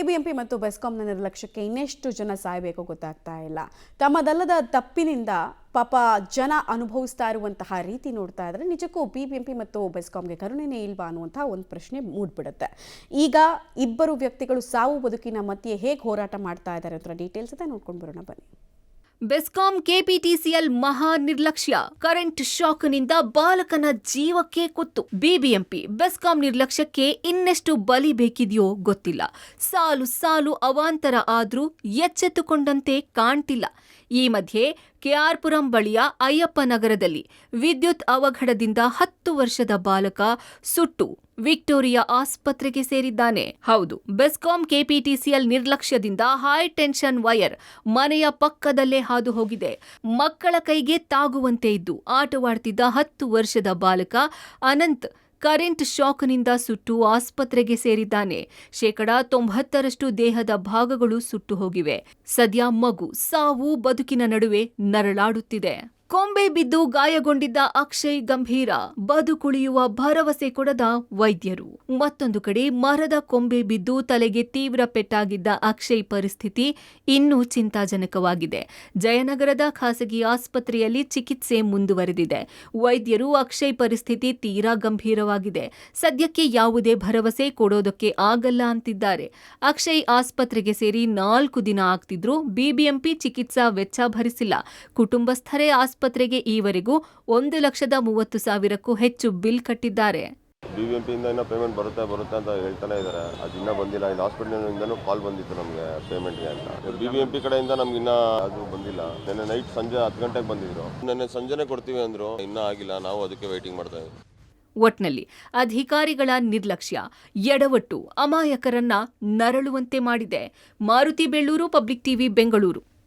BBMP ಮತ್ತು ಬೆಸ್ಕಾಂನ ನಿರ್ಲಕ್ಷ್ಯಕ್ಕೆ ಇನ್ನೆಷ್ಟು ಜನ ಸಾಯಬೇಕು ಗೊತ್ತಾಗ್ತಾ ಇಲ್ಲ. ತಮ್ಮದಲ್ಲದ ತಪ್ಪಿನಿಂದ ಪಾಪ ಜನ ಅನುಭವಿಸ್ತಾ ಇರುವಂತಹ ರೀತಿ ನೋಡ್ತಾ ಇದ್ರೆ ನಿಜಕ್ಕೂ ಬಿಬಿಎಂಪಿ ಮತ್ತು ಬೆಸ್ಕಾಂಗೆ ಕರುಣೆನೇ ಇಲ್ವಾ ಅನ್ನುವಂತಹ ಒಂದು ಪ್ರಶ್ನೆ ಮೂಡ್ಬಿಡುತ್ತೆ. ಈಗ ಇಬ್ಬರು ವ್ಯಕ್ತಿಗಳು ಸಾವು ಬದುಕಿನ ಮಧ್ಯೆ ಹೇಗೆ ಹೋರಾಟ ಮಾಡ್ತಾ ಇದ್ದಾರೆ ಅಂತ ಡೀಟೇಲ್ಸ್ ಅದೇ ನೋಡ್ಕೊಂಡು ಬರೋಣ ಬನ್ನಿ. ಬೆಸ್ಕಾಂ ಕೆಪಿಟಿಸಿಎಲ್ ಮಹಾ ನಿರ್ಲಕ್ಷ್ಯ, ಕರೆಂಟ್ ಶಾಕ್ನಿಂದ ಬಾಲಕನ ಜೀವಕ್ಕೆ ಕುತ್ತು. ಬಿಬಿಎಂಪಿ ಬೆಸ್ಕಾಂ ನಿರ್ಲಕ್ಷ್ಯಕ್ಕೆ ಇನ್ನೆಷ್ಟು ಬಲಿ ಬೇಕಿದೆಯೋ ಗೊತ್ತಿಲ್ಲ. ಸಾಲು ಸಾಲು ಅವಾಂತರ ಆದ್ರೂ ಎಚ್ಚೆತ್ತುಕೊಂಡಂತೆ ಕಾಣ್ತಿಲ್ಲ. ಈ ಮಧ್ಯೆ ಕೆಆರ್ಪುರಂ ಬಳಿಯ ಅಯ್ಯಪ್ಪ ನಗರದಲ್ಲಿ ವಿದ್ಯುತ್ ಅವಘಡದಿಂದ 10 ವರ್ಷದ ಬಾಲಕ ಸುಟ್ಟು ವಿಕ್ಟೋರಿಯಾ ಆಸ್ಪತ್ರೆಗೆ ಸೇರಿದ್ದಾನೆ. ಹೌದು, ಬೆಸ್ಕಾಂ ಕೆಪಿಟಿಸಿಎಲ್ ನಿರ್ಲಕ್ಷ್ಯದಿಂದ ಹೈ ಟೆನ್ಷನ್ ವೈರ್ ಮನೆಯ ಪಕ್ಕದಲ್ಲೇ ಹಾದು ಹೋಗಿದೆ. ಮಕ್ಕಳ ಕೈಗೆ ತಾಗುವಂತೆ ಇದ್ದು ಆಟವಾಡ್ತಿದ್ದ 10 ವರ್ಷದ ಬಾಲಕ ಅನಂತ್ ಕರೆಂಟ್ ಶಾಕ್ನಿಂದ ಸುಟ್ಟು ಆಸ್ಪತ್ರೆಗೆ ಸೇರಿದ್ದಾನೆ. 90% ದೇಹದ ಭಾಗಗಳು ಸುಟ್ಟು ಹೋಗಿವೆ. ಸದ್ಯ ಮಗು ಸಾವು ಬದುಕಿನ ನಡುವೆ ನರಳಾಡುತ್ತಿದೆ. ಕೊಂಬೆ ಬಿದ್ದು ಗಾಯಗೊಂಡಿದ್ದ ಅಕ್ಷಯ್ ಗಂಭೀರ, ಬದುಕುಳಿಯುವ ಭರವಸೆ ಕೊಡದ ವೈದ್ಯರು. ಮತ್ತೊಂದು ಕಡೆ ಮರದ ಕೊಂಬೆ ಬಿದ್ದು ತಲೆಗೆ ತೀವ್ರ ಪೆಟ್ಟಾಗಿದ್ದ ಅಕ್ಷಯ್ ಪರಿಸ್ಥಿತಿ ಇನ್ನೂ ಚಿಂತಾಜನಕವಾಗಿದೆ. ಜಯನಗರದ ಖಾಸಗಿ ಆಸ್ಪತ್ರೆಯಲ್ಲಿ ಚಿಕಿತ್ಸೆ ಮುಂದುವರೆದಿದೆ. ವೈದ್ಯರು ಅಕ್ಷಯ್ ಪರಿಸ್ಥಿತಿ ತೀರಾ ಗಂಭೀರವಾಗಿದೆ, ಸದ್ಯಕ್ಕೆ ಯಾವುದೇ ಭರವಸೆ ಕೊಡೋದಕ್ಕೆ ಆಗಲ್ಲ ಅಂತಿದ್ದಾರೆ. ಅಕ್ಷಯ್ ಆಸ್ಪತ್ರೆಗೆ ಸೇರಿ 4 ದಿನ ಆಗ್ತಿದ್ರು ಬಿಬಿಎಂಪಿ ಚಿಕಿತ್ಸಾ ವೆಚ್ಚ ಭರಿಸಿಲ್ಲ. ಕುಟುಂಬಸ್ಥರೇ ಆಸ್ಪತ್ರೆಗೆ ಈವರೆಗೂ 1,30,000ಕ್ಕೂ ಹೆಚ್ಚು ಬಿಲ್ ಕಟ್ಟಿದ್ದಾರೆ. ಬಿಬಿಎಂಪಿಯಿಂದ ಇನ್ನೂ ಪೇಮೆಂಟ್ ಬರುತ್ತೆ ಅಂತ ಹೇಳ್ತಾನೆ ಇದ್ದಾರೆ. ಅದು ಇನ್ನೂ ಬಂದಿಲ್ಲ. ಇಲ್ಲಿ ಹಾಸ್ಪಿಟಲ್ನಿಂದನೂ ಕಾಲ್ ಬಂದಿತ್ತು ನಮಗೆ ಪೇಮೆಂಟ್ಗೆ ಅಂತ. ಬಿಬಿಎಂಪಿ ಕಡೆಯಿಂದ ನಮ್ಗೆ ಇನ್ನೂ ಅದು ಬಂದಿಲ್ಲ. ನಿನ್ನೆ ನೈಟ್ ಸಂಜೆ 10 ಗಂಟೆಗೆ ಬಂದಿದ್ರು. ನಿನ್ನೆ ಸಂಜೆನೇ ಕೊಡ್ತೀವಿ ಅಂದರು, ಇನ್ನೂ ಆಗಿಲ್ಲ. ನಾವು ಅದಕ್ಕೆ ವೇಟಿಂಗ್ ಮಾಡ್ತಾ ಇದ್ದೀವಿ. ಒಟ್ನಲ್ಲಿ ಅಧಿಕಾರಿಗಳ ನಿರ್ಲಕ್ಷ್ಯ, ಎಡವಟ್ಟು ಅಮಾಯಕರನ್ನ ನರಳುವಂತೆ ಮಾಡಿದೆ. Maruti Bellur, public TV, Bengaluru.